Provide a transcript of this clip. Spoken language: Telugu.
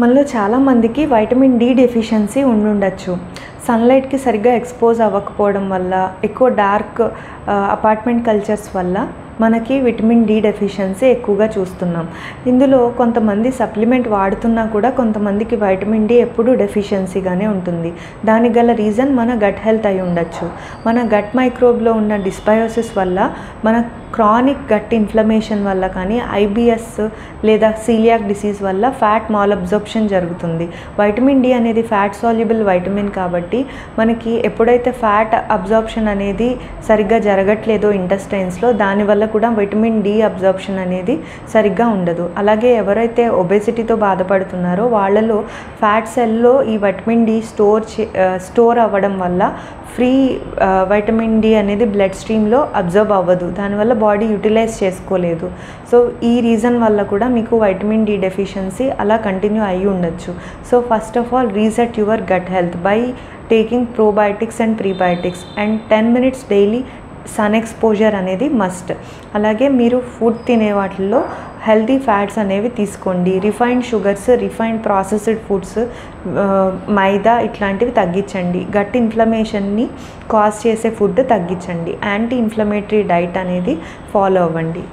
మనలో చాలామందికి వైటమిన్ డి డెఫిషియన్సీ ఉండుండొచ్చు. సన్లైట్కి సరిగ్గా ఎక్స్పోజ్ అవ్వకపోవడం వల్ల, ఎక్కువ డార్క్ అపార్ట్మెంట్ కల్చర్స్ వల్ల మనకి విటమిన్ డి డెఫిషియన్సీ ఎక్కువగా చూస్తున్నాం. ఇందులో కొంతమంది సప్లిమెంట్ వాడుతున్నా కూడా కొంతమందికి వైటమిన్ డి ఎప్పుడూ డెఫిషియన్సీగానే ఉంటుంది. దానికి గల రీజన్ మన గట్ హెల్త్ అయి ఉండొచ్చు. మన గట్ మైక్రోబ్లో ఉన్న డిస్బయోసిస్ వల్ల, మన క్రానిక్ గట్ ఇన్ఫ్లమేషన్ వల్ల కానీ, ఐబిఎస్ లేదా సీలియాక్ డిసీజ్ వల్ల ఫ్యాట్ మాల్ అబ్జార్ప్షన్ జరుగుతుంది. వైటమిన్ డి అనేది ఫ్యాట్ సాల్యుబుల్ వైటమిన్ కాబట్టి మనకి ఎప్పుడైతే ఫ్యాట్ అబ్జార్ప్షన్ అనేది సరిగ్గా జరగట్లేదో ఇంటెస్టైన్స్లో, దానివల్ల కూడా విటమిన్ డి అబ్జార్ప్షన్ అనేది సరిగ్గా ఉండదు. అలాగే ఎవరైతే ఒబెసిటీతో బాధపడుతున్నారో వాళ్ళలో ఫ్యాట్ సెల్లో ఈ విటమిన్ డి స్టోర్ అవ్వడం వల్ల ఫ్రీ వైటమిన్ డి అనేది బ్లడ్ స్ట్రీమ్లో అబ్జర్బ్ అవ్వదు. దానివల్ల బాడీ యూటిలైజ్ చేసుకోలేదు. సో ఈ రీజన్ వల్ల కూడా మీకు వైటమిన్ డి డెఫిషియన్సీ అలా కంటిన్యూ అయ్యి ఉండొచ్చు. So first of all reset your gut health by taking probiotics and prebiotics and 10 minutes daily sun exposure అనేది మస్ట్. అలాగే మీరు ఫుడ్ తినే వాటిల్లో హెల్తీ ఫ్యాట్స్ అనేవి తీసుకోండి. Refined sugars, refined processed foods, మైదా ఇట్లాంటివి తగ్గించండి. గట్ ఇన్ఫ్లమేషన్ని కాజ్ చేసే ఫుడ్ తగ్గించండి. యాంటీ ఇన్ఫ్లమేటరీ డైట్ అనేది ఫాలో అవ్వండి.